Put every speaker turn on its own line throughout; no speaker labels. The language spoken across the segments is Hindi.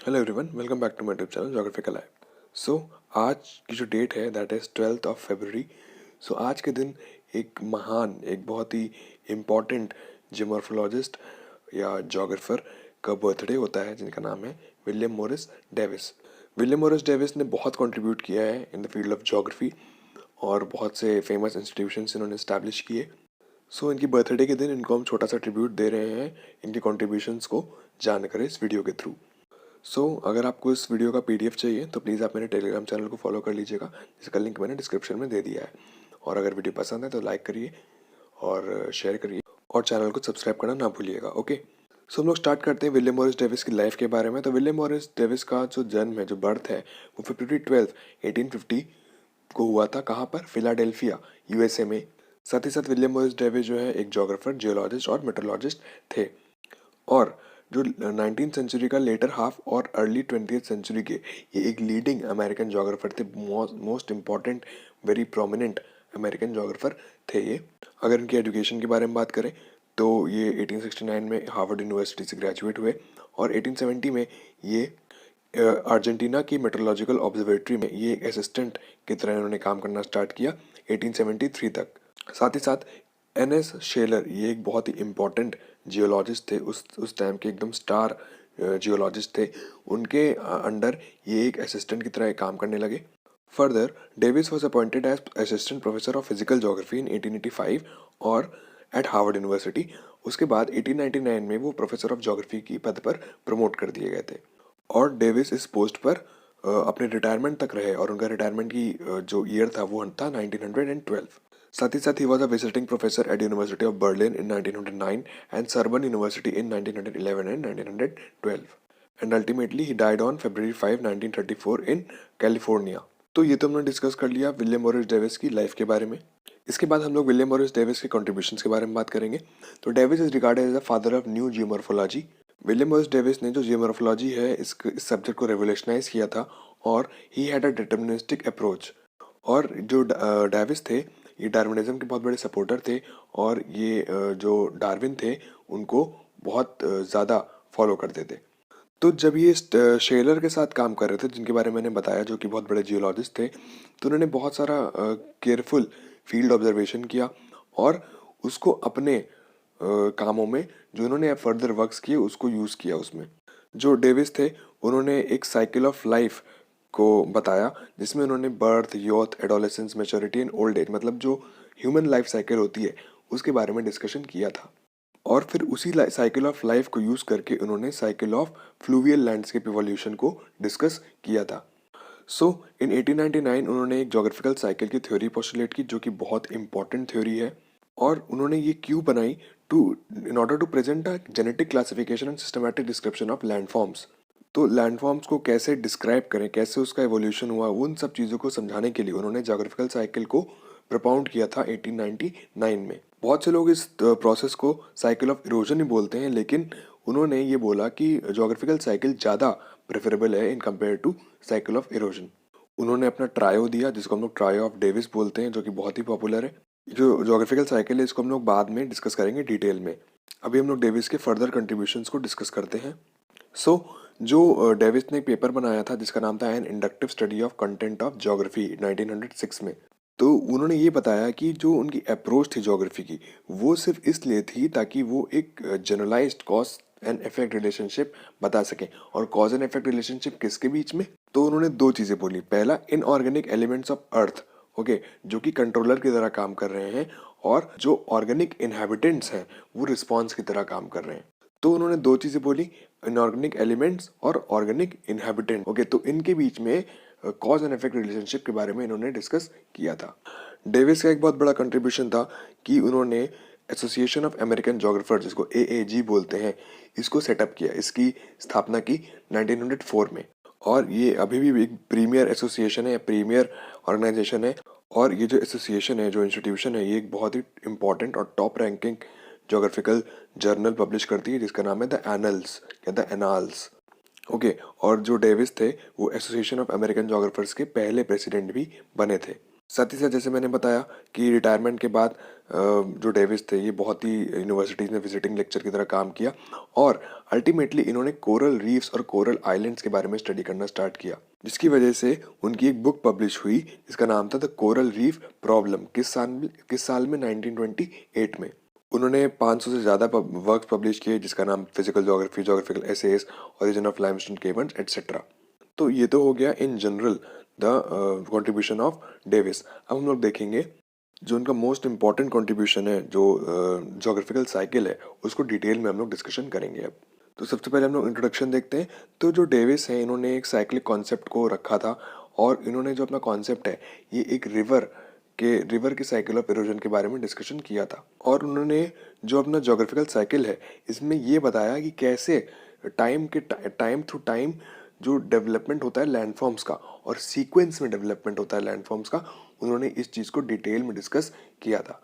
Hello everyone, welcome back to my YouTube channel geographical live. So आज की जो डेट है दैट इज़ 12 फरवरी। आज के दिन एक महान, एक बहुत ही इम्पॉर्टेंट जियोमॉर्फोलॉजिस्ट या जोग्राफर का बर्थडे होता है जिनका नाम है William Morris Davis. William Morris Davis ने बहुत कंट्रीब्यूट किया है in the field of geography और बहुत से फेमस इंस्टीट्यूशंस इन्होंने इस्टेब्लिश किए। इनकी बर्थडे के दिन इनको हम छोटा सा ट्रिब्यूट दे रहे हैं इनके कॉन्ट्रीब्यूशंस को जानकर इस वीडियो के थ्रू। अगर आपको इस वीडियो का पीडीएफ चाहिए तो प्लीज़ आप मेरे टेलीग्राम चैनल को फॉलो कर लीजिएगा, जिसका लिंक मैंने डिस्क्रिप्शन में दे दिया है। और अगर वीडियो पसंद है तो लाइक करिए और शेयर करिए और चैनल को सब्सक्राइब करना ना भूलिएगा। ओके, हम लोग स्टार्ट करते हैं विलियम मॉरिस डेविस की लाइफ के बारे में। तो विलियम मॉरिस डेविस का जो जन्म है, जो बर्थ है, वो February 12, 1850 को हुआ था। कहाँ पर? फिलाडेल्फिया, यूएसए में। साथ ही साथ विलियम मॉरिस डेविस जो है एक जोग्राफर, जियोलॉजिस्ट और मेट्रोलॉजिस्ट थे। और जो 19th सेंचुरी का लेटर हाफ और अर्ली 20th सेंचुरी के ये एक लीडिंग अमेरिकन जोग्राफर थे। Most important, very prominent American geographer थे ये। अगर इनकी एजुकेशन के बारे में बात करें तो ये 1869 में हार्वर्ड यूनिवर्सिटी से ग्रेजुएट हुए और 1870 में ये अर्जेंटीना की मेट्रोलॉजिकल ऑब्जर्वेटरी में ये एक असिस्टेंट की तरह इन्होंने काम करना स्टार्ट किया 1873 तक। साथ ही साथ एन.एस. शेलर, ये एक बहुत ही इम्पोर्टेंट जियोलॉजिस्ट थे, उस टाइम के एकदम स्टार जियोलॉजिस्ट थे। उनके अंडर ये एक असिस्टेंट की तरह काम करने लगे। Further Davis was appointed as assistant professor of physical geography in 1885 और एट हार्वर्ड यूनिवर्सिटी। उसके बाद 1899 में वो प्रोफेसर ऑफ जोग्राफी की पद पर प्रमोट कर दिए गए थे और डेविस इस पोस्ट पर अपने रिटायरमेंट तक रहे और उनका रिटायरमेंट की जो ईयर था वो था 1912। साथ ही साथ he was a visiting professor at university of Berlin in 1909 and Sorbonne university in 1911 and 1912 and ultimately he died on February 5, 1934 in California. तो ये तो हमने डिस्कस कर लिया विलियम मॉरिस डेविस की लाइफ के बारे में। इसके बाद हम लोग विलियम मॉरिस डेविस के कॉन्ट्रीब्यूशंस के बारे में बात करेंगे। तो Davis is regarded as the father of new geomorphology. William Morris Davis ने जो जियोमॉर्फोलॉजी है इस सब्जेक्ट को रेवोल्यूशनाइज किया था और he had a deterministic approach. और जो डेविस थे ये डार्विनिज्म के बहुत बड़े सपोर्टर थे और ये जो डार्विन थे उनको बहुत ज़्यादा फॉलो करते थे। तो जब ये शेलर के साथ काम कर रहे थे, जिनके बारे में मैंने बताया, जो कि बहुत बड़े जियोलॉजिस्ट थे, तो उन्होंने बहुत सारा केयरफुल फील्ड ऑब्जर्वेशन किया और उसको अपने कामों में, जो उन्होंने फर्दर वर्क्स किए, उसको यूज़ किया उसमें। जो डेविस थे उन्होंने एक साइकिल ऑफ लाइफ को बताया जिसमें उन्होंने birth, youth, adolescence, maturity and old age, मतलब जो ह्यूमन लाइफ साइकिल होती है उसके बारे में डिस्कशन किया था। और फिर उसी साइकिल ऑफ लाइफ को यूज़ करके उन्होंने cycle of fluvial landscape evolution को डिस्कस किया था। इन 1899 उन्होंने एक जोग्राफिकल साइकिल की थ्योरी पोस्टुलेट की, जो कि बहुत इंपॉर्टेंट थ्योरी है। और उन्होंने ये क्यों बनाई? In order to present a genetic classification and systematic description of landforms. तो लैंडफॉर्म्स को कैसे डिस्क्राइब करें, कैसे उसका एवोल्यूशन हुआ, उन सब चीज़ों को समझाने के लिए उन्होंने जोग्राफिकल साइकिल को प्रपाउंड किया था 1899 में। बहुत से लोग इस प्रोसेस को साइकिल ऑफ इरोजन ही बोलते हैं, लेकिन उन्होंने ये बोला कि जोग्राफिकल साइकिल ज़्यादा प्रेफरेबल है in compare to cycle of erosion. उन्होंने अपना ट्रायो दिया, जिसको हम लोग ट्रायो ऑफ डेविस बोलते हैं, जो कि बहुत ही पॉपुलर है। जो जोग्राफिकल साइकिल है इसको हम लोग बाद में डिस्कस करेंगे डिटेल में। अभी हम लोग डेविस के फर्दर कंट्रीब्यूशंस को डिस्कस करते हैं। जो डेविस ने एक पेपर बनाया था जिसका नाम था an inductive study of content of geography 1906 में। तो उन्होंने ये बताया कि जो उनकी अप्रोच थी ज्योग्राफी की, वो सिर्फ इसलिए थी ताकि वो एक generalized cause and effect relationship बता सकें। और कॉज एंड इफेक्ट रिलेशनशिप किसके बीच में? तो उन्होंने दो चीज़ें बोली। पहला, inorganic elements of earth, okay, जो कि कंट्रोलर की तरह काम कर रहे हैं, और जो ऑर्गेनिक इनहेबिटेंट्स हैं वो रिस्पॉन्स की तरह काम कर रहे हैं। तो उन्होंने दो चीज़ें बोली, इनऑर्गेनिक एलिमेंट्स और ऑर्गेनिक इनहेबिटेंट। ओके, तो इनके बीच में कॉज एंड इफेक्ट रिलेशनशिप के बारे में इन्होंने डिस्कस किया था। डेविस का एक बहुत बड़ा कंट्रीब्यूशन था कि उन्होंने एसोसिएशन ऑफ अमेरिकन जोग्राफर, जिसको AAG बोलते हैं, इसको सेटअप किया। इसकी स्थापना की 1904 में। और ये अभी भी एक प्रीमियर एसोसिएशन है, प्रीमियर ऑर्गेनाइजेशन है। और ये जो एसोसिएशन है, जो इंस्टीट्यूशन है, ये एक बहुत ही इंपॉर्टेंट और top ranking geographical journal publish करती है, जिसका नाम है द एनल्स या द एनाल्स। ओके, और जो डेविस थे वो एसोसिएशन ऑफ अमेरिकन जोग्राफर्स के पहले प्रेसिडेंट भी बने थे। साथ ही साथ जैसे मैंने बताया कि रिटायरमेंट के बाद जो डेविस थे ये बहुत ही यूनिवर्सिटीज़ में विजिटिंग लेक्चर की तरह काम किया और अल्टीमेटली इन्होंने कोरल रीफ्स और कोरल आइलैंड्स के बारे में स्टडी करना स्टार्ट किया, जिसकी वजह से उनकी एक बुक पब्लिश हुई जिसका नाम था द कोरल रीफ प्रॉब्लम। किस साल में? 1928 में। उन्होंने 500 से ज़्यादा वर्क पब्लिश किए जिसका नाम physical geography, geographical essays, origin of limestone caverns etcetera. तो ये तो हो गया in general the contribution of Davis. अब हम लोग देखेंगे जो उनका मोस्ट इम्पॉर्टेंट कंट्रीब्यूशन है, जो ज्योग्राफिकल साइकिल है, उसको डिटेल में हम लोग डिस्कशन करेंगे अब। तो सबसे पहले हम लोग इंट्रोडक्शन देखते हैं। तो जो डेविस है इन्होंने एक साइक्लिक कॉन्सेप्ट को रखा था और इन्होंने जो अपना कॉन्सेप्ट है ये एक रिवर के साइकिल ऑफ इरोजन के बारे में डिस्कशन किया था। और उन्होंने जो अपना ज्योग्राफिकल साइकिल है इसमें ये बताया कि कैसे टाइम थ्रू टाइम जो डेवलपमेंट होता है लैंडफॉर्म्स का और सीक्वेंस में डेवलपमेंट होता है लैंडफॉर्म्स का, उन्होंने इस चीज़ को डिटेल में डिस्कस किया था।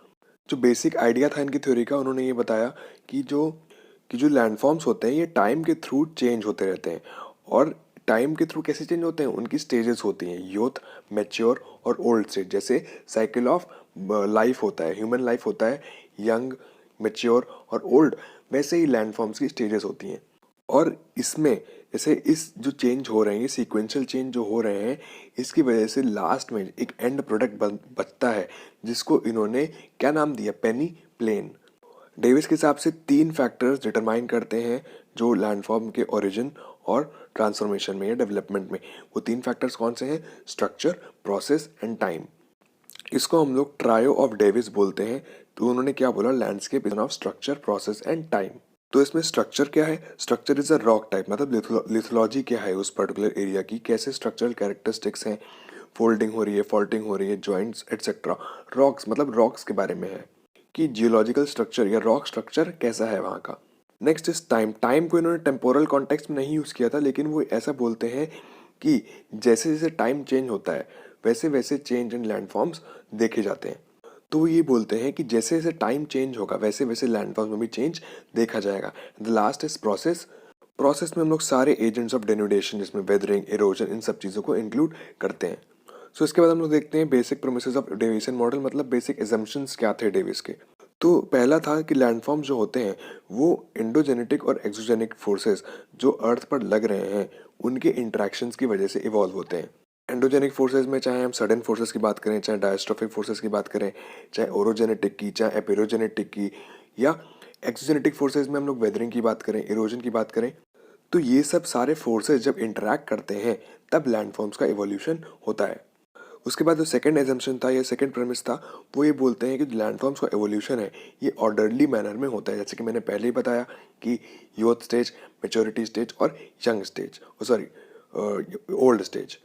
जो बेसिक आइडिया था इनकी थ्योरी का, उन्होंने ये बताया कि जो लैंडफॉर्म्स होते हैं ये टाइम के थ्रू चेंज होते रहते हैं। और टाइम के थ्रू कैसे चेंज होते हैं? उनकी स्टेजेस होती हैं, यूथ, मैच्योर और ओल्ड स्टेज। जैसे साइकिल ऑफ लाइफ होता है, ह्यूमन लाइफ होता है यंग, मैच्योर और ओल्ड, वैसे ही लैंडफॉर्म्स की स्टेजेस होती हैं। और इसमें जैसे इस जो चेंज हो रहे हैं, ये सीक्वेंशियल चेंज जो हो रहे हैं, इसकी वजह से लास्ट में एक एंड प्रोडक्ट बचता है जिसको इन्होंने क्या नाम दिया? पेनी प्लेन। डेविस के हिसाब से 3 फैक्टर्स डिटरमाइन करते हैं जो लैंडफॉर्म के ओरिजिन और ट्रांसफॉर्मेशन में या डेवलपमेंट में। वो 3 फैक्टर्स कौन से हैं? Structure, process and time. इसको हम लोग ट्रायो ऑफ डेविस बोलते हैं। तो उन्होंने क्या बोला? Landscape is of structure, process and time. तो इसमें स्ट्रक्चर क्या है? Structure is a rock type, मतलब लिथोलॉजी क्या है उस पर्टिकुलर एरिया की, कैसे स्ट्रक्चरल कैरेक्टरिस्टिक्स हैं, फोल्डिंग हो रही है, फॉल्टिंग हो रही है, जॉइंट्स एटसेट्रा। रॉक्स मतलब रॉक्स के बारे में है कि जियोलॉजिकल स्ट्रक्चर या रॉक स्ट्रक्चर कैसा है वहाँ का। Next is time. टाइम को इन्होंने टेम्पोरल कॉन्टेक्स्ट में नहीं यूज़ किया था, लेकिन वो ऐसा बोलते हैं कि जैसे जैसे टाइम चेंज होता है वैसे वैसे चेंज इन लैंडफॉर्म्स देखे जाते हैं। तो वो ये बोलते हैं कि जैसे जैसे टाइम चेंज होगा वैसे वैसे लैंडफॉर्म्स में भी चेंज देखा जाएगा। The last is process. Process में हम लोग सारे एजेंट्स ऑफ डेनुडेशन जिसमें वेदरिंग, इरोजन, इन सब चीज़ों को इंक्लूड करते हैं। सो इसके बाद हम लोग देखते हैं basic promises of Davisian model, मतलब बेसिक एजम्पशंस क्या थे डेविस के। तो पहला था कि लैंडफॉर्म जो होते हैं वो एंडोजेनेटिक और एक्सोजेनिक फोर्सेस जो अर्थ पर लग रहे हैं उनके इंटरेक्शंस की वजह से इवॉल्व होते हैं। एंडोजेनिक फोर्सेस में चाहे हम सडन फोर्सेस की बात करें, चाहे डायस्ट्रोफिक फोर्सेस की बात करें, चाहे ओरोजेनेटिक की, चाहे एपिरोजेनेटिक की, या एक्सोजेनेटिक फोर्सेस में हम लोग वेदरिंग की बात करें, इरोजन की बात करें, तो ये सब सारे फोर्सेस जब इंटरैक्ट करते हैं तब लैंडफॉर्म्स का इवोल्यूशन होता है। उसके बाद जो सेकंड एजम्पशन था या सेकंड प्रेमिस था वो ये बोलते हैं कि जो लैंडफॉर्म्स का एवोल्यूशन है ये ऑर्डरली मैनर में होता है, जैसे कि मैंने पहले ही बताया कि यूथ स्टेज, मेच्योरिटी स्टेज और young stage, sorry old stage.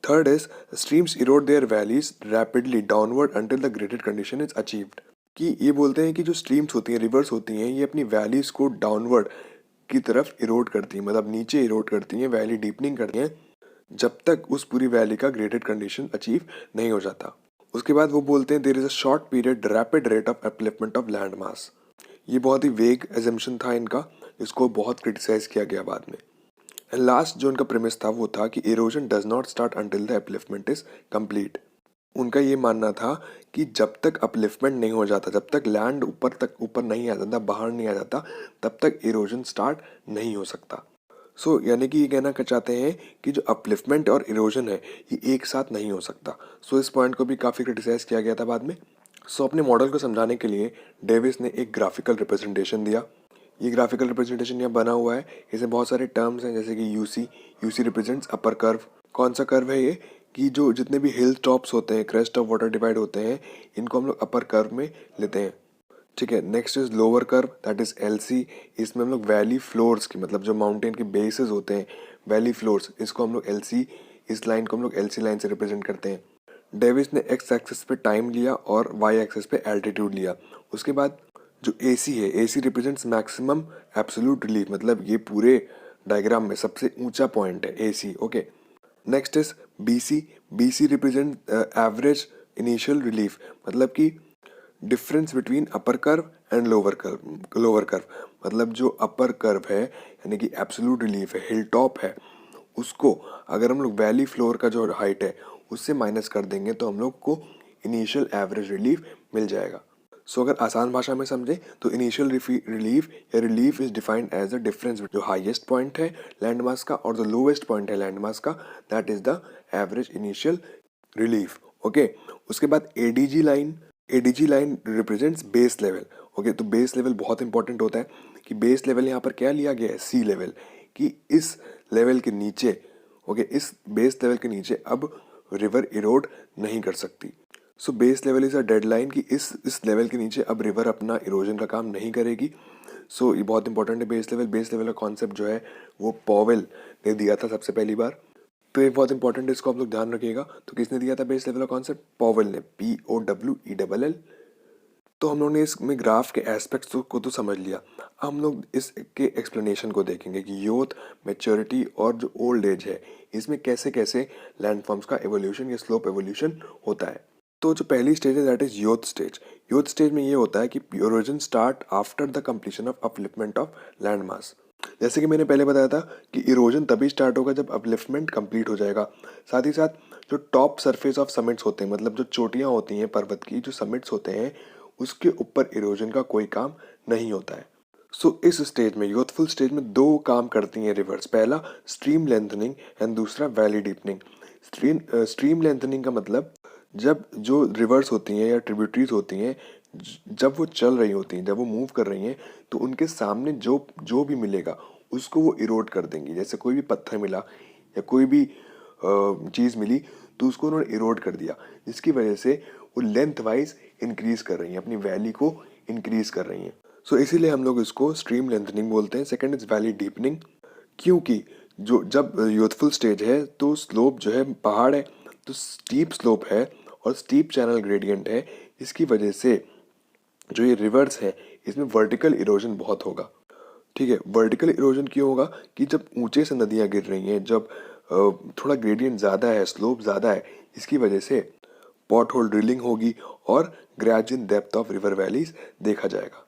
Third is streams erode their valleys rapidly downward until the graded condition is achieved. कि ये बोलते हैं कि जो स्ट्रीम्स होती हैं, रिवर्स होती हैं, ये अपनी वैलीज को डाउनवर्ड की तरफ इरोड करती हैं, मतलब नीचे इरोड करती हैं, वैली डीपनिंग करती हैं जब तक उस पूरी वैली का ग्रेडेड कंडीशन अचीव नहीं हो जाता। उसके बाद वो बोलते हैं there is a short period rapid rate of upliftment of land mass. ये बहुत ही वेग एजम्पशन था इनका, इसको बहुत क्रिटिसाइज किया गया बाद में। एंड लास्ट जो उनका प्रेमिस था वो था कि erosion does not start until the upliftment is complete. उनका ये मानना था कि जब तक अपलिफ्टमेंट नहीं हो जाता, जब तक लैंड ऊपर नहीं आ जाता, बाहर नहीं आ जाता, तब तक इरोजन स्टार्ट नहीं हो सकता। यानी कि ये कहना चाहते हैं कि जो अपलिफ्टमेंट और इरोजन है ये एक साथ नहीं हो सकता। इस पॉइंट को भी काफ़ी क्रिटिसाइज किया गया था बाद में। अपने मॉडल को समझाने के लिए डेविस ने एक ग्राफिकल रिप्रेजेंटेशन दिया। ये ग्राफिकल रिप्रेजेंटेशन यहाँ बना हुआ है, इसमें बहुत सारे टर्म्स हैं जैसे कि यूसी रिप्रेजेंट्स अपर कर्व। कौन सा कर्व है ये? कि जो जितने भी हिल टॉप्स होते हैं, क्रेस्ट ऑफ वाटर डिवाइड होते हैं, इनको हम लोग अपर कर्व में लेते हैं। ठीक है, next is lower curve, that is LC. इसमें हम लोग वैली फ्लोर्स की, मतलब जो माउंटेन के बेसेस होते हैं, वैली फ्लोर्स, इसको हम लोग एलसी, इस लाइन को हम लोग एलसी लाइन से रिप्रेजेंट करते हैं। डेविस ने एक्स एक्सिस पे टाइम लिया और वाई एक्सिस पे एल्टीट्यूड लिया। उसके बाद जो एसी है, AC represents maximum absolute relief, मतलब ये पूरे डायग्राम में सबसे ऊंचा पॉइंट है AC. Okay, next is BC. BC represent average initial relief, मतलब कि difference between upper curve and lower curve, मतलब जो अपर कर्व है यानी कि एब्सोल्यूट रिलीफ है, हिल टॉप है, उसको अगर हम लोग वैली फ्लोर का जो हाइट है उससे माइनस कर देंगे तो हम लोग को इनिशियल एवरेज रिलीफ मिल जाएगा। सो अगर आसान भाषा में समझे तो इनिशियल रिलीफ या relief is defined as the difference जो हाईएस्ट पॉइंट है लैंड मास का और द लोवेस्ट पॉइंट है लैंड मास का, that is the average initial relief. Okay, उसके बाद ADG line represents base level. Okay, तो बेस लेवल बहुत इंपॉर्टेंट होता है कि बेस लेवल यहाँ पर क्या लिया गया है, सी लेवल, कि इस लेवल के नीचे, ओके, इस बेस लेवल के नीचे अब रिवर इरोड नहीं कर सकती। So base level is a deadline कि इस लेवल के नीचे अब रिवर अपना इरोजन का काम नहीं करेगी। सो ये बहुत इंपॉर्टेंट है बेस लेवल का कॉन्सेप्ट जो है वो पॉवेल ने दिया था सबसे पहली बार। तो ये बहुत इंपॉर्टेंट है, इसको आप लोग ध्यान रखिएगा। तो किसने दिया था बेस लेवल का कॉन्सेप्ट? पॉवेल ने, POWELL। तो हम लोगों ने इसमें ग्राफ के एस्पेक्ट्स को तो समझ लिया। अब हम लोग इसके एक्सप्लेनेशन को देखेंगे कि यूथ, मैच्योरिटी और जो ओल्ड एज है इसमें कैसे कैसे लैंडफॉर्म्स का एवोल्यूशन या स्लोप एवोल्यूशन होता है। तो जो पहली स्टेज है that is youth stage. Youth stage में ये होता है कि erosion start after the completion of upliftment of land मास। जैसे कि मैंने पहले बताया था कि इरोजन तभी स्टार्ट होगा जब अपलिफ्टमेंट कंप्लीट हो जाएगा। साथ ही साथ जो टॉप सरफेस ऑफ समिट्स होते हैं, मतलब जो चोटियां होती हैं पर्वत की, जो समिट्स होते हैं उसके ऊपर इरोजन का कोई काम नहीं होता है। सो इस स्टेज में, यूथफुल स्टेज में, दो काम करती हैं रिवर्स। पहला स्ट्रीम लेंथनिंग एंड दूसरा वैली डीपनिंग। स्ट्रीम लेंथनिंग का मतलब जब जो रिवर्स होती हैं या ट्रिब्यूटरीज होती हैं, जब वो चल रही होती हैं, जब वो मूव कर रही हैं, तो उनके सामने जो जो भी मिलेगा उसको वो इरोड कर देंगी। जैसे कोई भी पत्थर मिला या कोई भी चीज़ मिली तो उसको उन्होंने इरोड कर दिया, जिसकी वजह से वो लेंथ वाइज इंक्रीज कर रही हैं, अपनी वैली को इंक्रीज कर रही हैं। सो इसीलिए हम लोग इसको स्ट्रीम लेंथनिंग बोलते हैं। सेकंड इज वैली डीपनिंग, क्योंकि जो जब यूथफुल स्टेज है तो स्लोप जो है, पहाड़ है तो स्टीप स्लोप है और स्टीप चैनल ग्रेडियंट है, इसकी वजह से जो ये रिवर्स है इसमें वर्टिकल इरोजन बहुत होगा। ठीक है, वर्टिकल इरोजन क्यों होगा? कि जब ऊंचे से नदियां गिर रही हैं, जब थोड़ा ग्रेडियंट ज़्यादा है, स्लोप ज़्यादा है, इसकी वजह से पॉट होल ड्रिलिंग होगी और gradual depth of river valleys देखा जाएगा।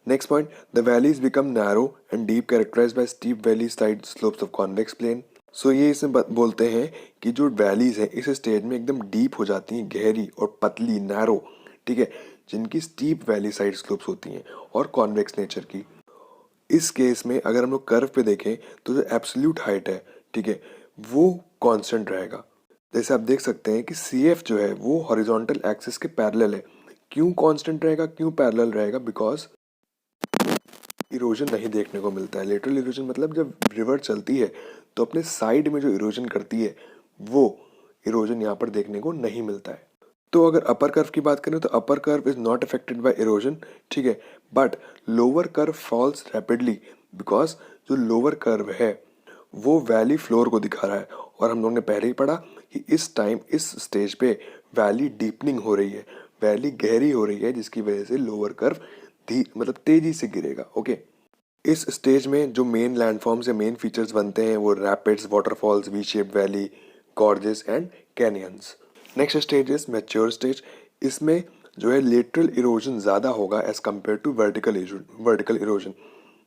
Next point, the valleys become narrow and deep characterized by steep valley side slopes of convex plain. So ये इसमें बोलते हैं कि जो वैलीज हैं इस स्टेज में एकदम डीप हो जाती हैं, गहरी और पतली, नैरो, ठीक है, जिनकी स्टीप वैली साइड स्लोप्स होती हैं और कॉन्वेक्स नेचर की। इस केस में अगर हम लोग कर्व पे देखें तो जो एब्सोल्यूट हाइट है, ठीक है, वो कांस्टेंट रहेगा। जैसे आप देख सकते हैं कि CF जो है वो हॉरिजॉन्टल एक्सिस के पैरेलल है। क्यों कांस्टेंट रहेगा, क्यों पैरेलल रहेगा? बिकॉज इरोजन नहीं देखने को मिलता है। लेटरल इरोजन मतलब जब रिवर चलती है तो अपने साइड में जो इरोजन करती है वो इरोजन यहाँ पर देखने को नहीं मिलता है। तो अगर अपर कर्व की बात करें तो upper curve is not affected by erosion, ठीक है, but lower curve falls rapidly because जो लोअर कर्व है वो वैली फ्लोर को दिखा रहा है। और हम लोगों ने पहले ही पढ़ा कि इस टाइम इस स्टेज पे वैली डीपनिंग हो रही है, वैली गहरी हो रही है, जिसकी वजह से लोअर कर्व मतलब तेजी से गिरेगा। ओके, इस स्टेज में जो मेन लैंडफॉर्म्स या मेन फीचर्स बनते हैं वो rapids, waterfalls, V shape valley, gorges and canyons. Next stage is mature stage. इसमें जो है लेटरल इरोजन ज़्यादा होगा as compare to vertical erosion.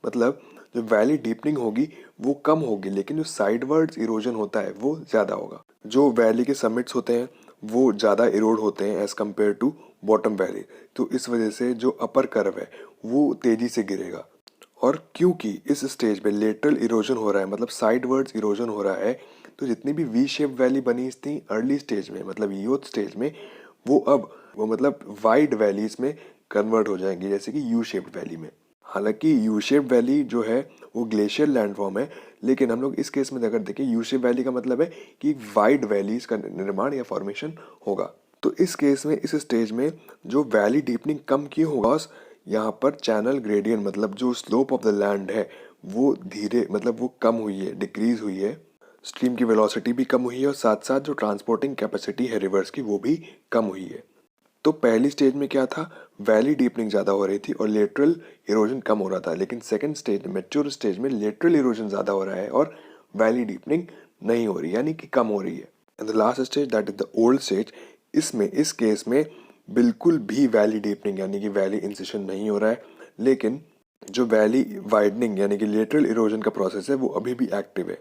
मतलब जो वैली डीपनिंग होगी वो कम होगी, लेकिन जो साइडवर्ड्स इरोजन होता है वो ज़्यादा होगा। जो वैली के समिट्स होते हैं वो ज़्यादा इरोड होते हैं as compare to bottom valley. तो इस वजह से जो अपर कर्व है वो तेज़ी से गिरेगा। और क्योंकि इस स्टेज पे लेटरल इरोजन हो रहा है, मतलब साइडवर्ड्स इरोजन हो रहा है, तो जितनी भी वी शेप वैली बनी थी अर्ली स्टेज में, मतलब यूथ स्टेज में, वो मतलब वाइड वैलीज में कन्वर्ट हो जाएंगी, जैसे कि यू शेप्ड वैली में। हालांकि यू शेप वैली जो है वो ग्लेशियर लैंडफॉर्म है, लेकिन हम लोग इस केस में अगर देखें यू शेप वैली का मतलब है कि वाइड वैलीज का निर्माण या फॉर्मेशन होगा। तो इस केस में, इस स्टेज में जो वैली डीपनिंग कम क्यों होगा? यहाँ पर चैनल ग्रेडियंट, मतलब जो स्लोप ऑफ द लैंड है वो धीरे, मतलब वो कम हुई है, डिक्रीज हुई है। स्ट्रीम की वेलोसिटी भी कम हुई है और साथ साथ जो ट्रांसपोर्टिंग कैपेसिटी है रिवर्स की वो भी कम हुई है। तो पहली स्टेज में क्या था? वैली डीपनिंग ज़्यादा हो रही थी और लेटरल इरोजन कम हो रहा था। लेकिन सेकंड स्टेज, मैच्योर स्टेज में, लेटरल इरोजन ज़्यादा हो रहा है और वैली डीपनिंग नहीं हो रही, यानी कि कम हो रही है। And the last stage that is the old stage. इस केस में बिल्कुल भी वैली डीपनिंग यानी कि वैली इंसिशन नहीं हो रहा है, लेकिन जो वैली वाइडनिंग यानी कि लेटरल इरोजन का प्रोसेस है वो अभी भी एक्टिव है।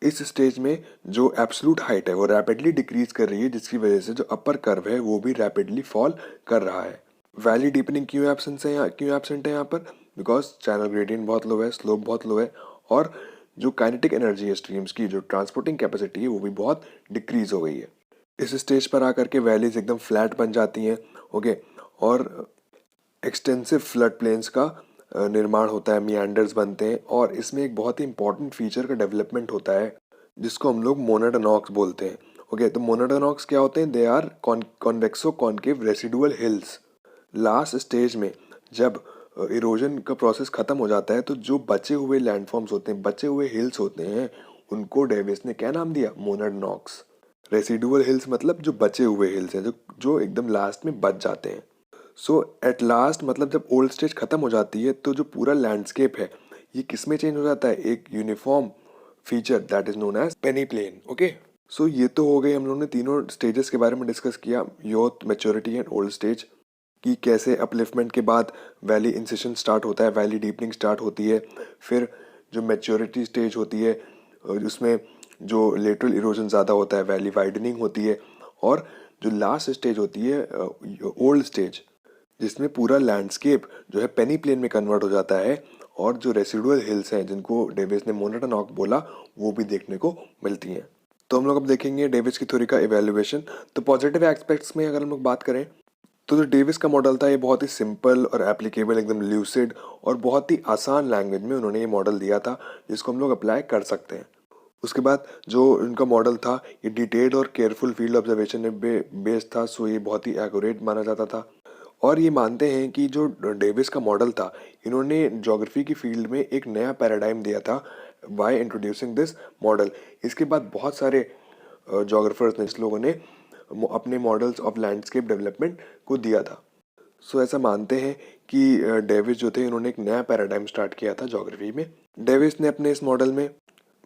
इस स्टेज में जो एब्सोल्यूट हाइट है वो रैपिडली डिक्रीज कर रही है, जिसकी वजह से जो अपर कर्व है वो भी रैपिडली फॉल कर रहा है। वैली डीपनिंग क्यों एब्सेंट है यहाँ पर? बिकॉज चैनल ग्रेडियंट बहुत लो है, स्लोप बहुत लो है, और जो काइनेटिक एनर्जी है स्ट्रीम्स की, जो ट्रांसपोर्टिंग कैपेसिटी है, वो भी बहुत डिक्रीज हो गई है। इस स्टेज पर आकर के वैलीज एकदम फ्लैट बन जाती हैं, ओके, और एक्सटेंसिव फ्लड प्लेन्स का निर्माण होता है, मियांडर्स बनते हैं, और इसमें एक बहुत ही इंपॉर्टेंट फीचर का डेवलपमेंट होता है जिसको हम लोग मोनोटोनॉक्स बोलते हैं। ओके, तो मोनोटोनॉक्स क्या होते हैं? They are convexo concave residual hills. Last stage में जब इरोजन का प्रोसेस खत्म हो जाता है तो जो बचे हुए लैंडफॉर्म्स होते हैं, बचे हुए हिल्स होते हैं, उनको डेविस ने क्या नाम दिया? मोनोटोनॉक्स। रेसिडुअल हिल्स मतलब जो बचे हुए हिल्स हैं, जो जो एकदम लास्ट में बच जाते हैं। सो एट लास्ट मतलब जब ओल्ड स्टेज खत्म हो जाती है तो जो पूरा लैंडस्केप है ये किस में चेंज हो जाता है? एक uniform feature that is known as peneplain. Okay, so ये तो हो गई, हम लोगों ने तीनों स्टेजेस के बारे में डिस्कस किया, youth, maturity and old stage, कि कैसे अपलिफ्टमेंट के बाद वैली इंसेशन स्टार्ट होता है, वैली डीपनिंग स्टार्ट होती है, फिर जो मैच्योरिटी स्टेज होती है उसमें जो लेटरल इरोजन ज़्यादा होता है, वैली वाइडनिंग होती है, और जो लास्ट स्टेज होती है ओल्ड स्टेज, जिसमें पूरा लैंडस्केप जो है पेनी प्लेन में कन्वर्ट हो जाता है, और जो रेसिडुअल हिल्स हैं जिनको डेविस ने मोनोटोनॉक बोला वो भी देखने को मिलती हैं। तो हम लोग अब देखेंगे डेविस की थ्योरी का इवेल्युएशन। तो पॉजिटिव एस्पेक्ट्स में अगर हम लोग बात करें तो जो डेविस का मॉडल था ये बहुत ही सिंपल और एप्लीकेबल, एकदम ल्यूसिड और बहुत ही आसान लैंग्वेज में उन्होंने ये मॉडल दिया था जिसको हम लोग अप्लाई कर सकते हैं। उसके बाद जो उनका मॉडल था ये डिटेल्ड और केयरफुल फील्ड ऑब्जर्वेशन में बेस्ड था, सो ये बहुत ही एक्यूरेट माना जाता था। और ये मानते हैं कि जो डेविस का मॉडल था, इन्होंने ज्योग्राफी की फील्ड में एक नया पैराडाइम दिया था बाय इंट्रोड्यूसिंग दिस मॉडल। इसके बाद बहुत सारे जोग्राफर्स ने, इस लोगों ने अपने मॉडल्स ऑफ लैंडस्केप डेवलपमेंट को दिया था। सो ऐसा मानते हैं कि डेविस जो थे इन्होंने एक नया पैराडाइम स्टार्ट किया था ज्योग्राफी में। डेविस ने अपने इस मॉडल में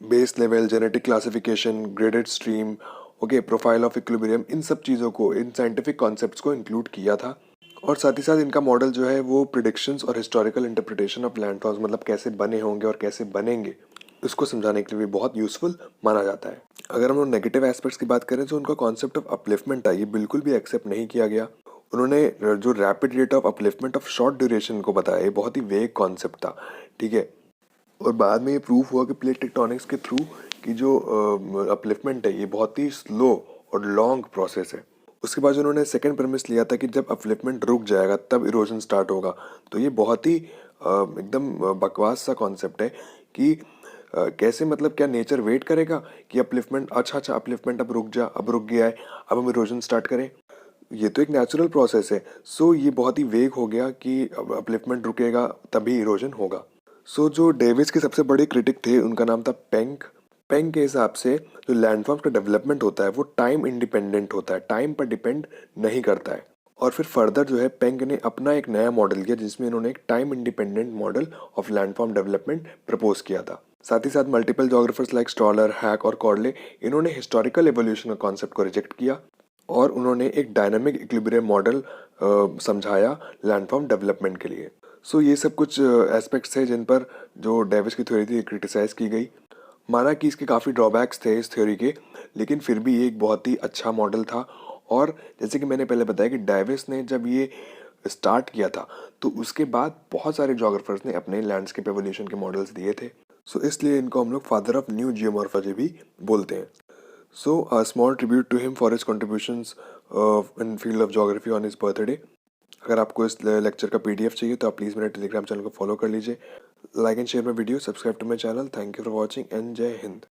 base level, genetic classification, graded stream, okay, profile of equilibrium, इन सब चीज़ों को, इन साइंटिफिक कॉन्सेप्ट्स को इंक्लूड किया था। और साथ ही साथ इनका मॉडल जो है वो प्रिडिक्शंस और हिस्टोरिकल इंटरप्रिटेशन ऑफ लैंडफॉर्म्स, मतलब कैसे बने होंगे और कैसे बनेंगे, उसको समझाने के लिए भी बहुत यूजफुल माना जाता है। अगर हम लोग नेगेटिव एस्पेक्ट्स की बात करें तो उनका कॉन्सेप्ट ऑफ अपलिफ्टमेंट था ये बिल्कुल भी एक्सेप्ट नहीं किया गया। उन्होंने जो rapid rate of upliftment of short duration को बताया, ये बहुत ही वेग कॉन्सेप्ट था, ठीक है। और बाद में ये प्रूफ हुआ कि प्लेट टेक्टोनिक्स के थ्रू कि जो अपलिफ्टमेंट है ये बहुत ही स्लो और लॉन्ग प्रोसेस है। उसके बाद उन्होंने सेकेंड प्रेमिस लिया था कि जब अपलिफ्टमेंट रुक जाएगा तब इरोजन स्टार्ट होगा। तो ये बहुत ही एकदम बकवास सा कॉन्सेप्ट है कि कैसे, मतलब क्या नेचर वेट करेगा कि अपलिफ्टमेंट, अच्छा अपलिफ्टमेंट अब रुक गया है, अब हम इरोजन स्टार्ट करें? ये तो एक नेचुरल प्रोसेस है। सो ये बहुत ही वेग हो गया कि अपलिफ्टमेंट रुकेगा तभी इरोजन होगा। सो जो डेविस के सबसे बड़े क्रिटिक थे उनका नाम था पेंक। पेंग के हिसाब से जो लैंडफॉर्म का डेवलपमेंट होता है वो टाइम इंडिपेंडेंट होता है, टाइम पर डिपेंड नहीं करता है। और फिर फर्दर जो है पेंग ने अपना एक नया मॉडल किया जिसमें इन्होंने एक time independent model of landform development propose किया था। साथ ही साथ मल्टीपल जोग्राफर्स लाइक स्टॉलर, हैक और कॉर्डले, इन्होंने हिस्टोरिकल एवोल्यूशन का कॉन्सेप्ट को रिजेक्ट किया और उन्होंने एक डायनामिक इक्विलिब्रियम मॉडल समझाया लैंडफॉर्म डेवलपमेंट के लिए। सो ये सब कुछ एस्पेक्ट्स थे जिन पर जो डेविस की थ्योरी थी क्रिटिसाइज की गई। माना कि इसके काफ़ी ड्रॉबैक्स थे इस थ्योरी के, लेकिन फिर भी ये एक बहुत ही अच्छा मॉडल था। और जैसे कि मैंने पहले बताया कि डेविस ने जब ये स्टार्ट किया था तो उसके बाद बहुत सारे जोग्राफर्स ने अपने लैंडस्केप एवोल्यूशन के मॉडल्स दिए थे। सो इसलिए इनको हम लोग फादर ऑफ न्यू जियोमॉर्फोलॉजी भी बोलते हैं। So a small tribute to him for his contributions in field of geography on his birthday. अगर आपको इस लेक्चर का पीडीएफ चाहिए तो आप प्लीज़ मेरे टेलीग्राम चैनल को फॉलो कर लीजिए। Like and share my video, subscribe to my channel. Thank you for watching and जय हिंद।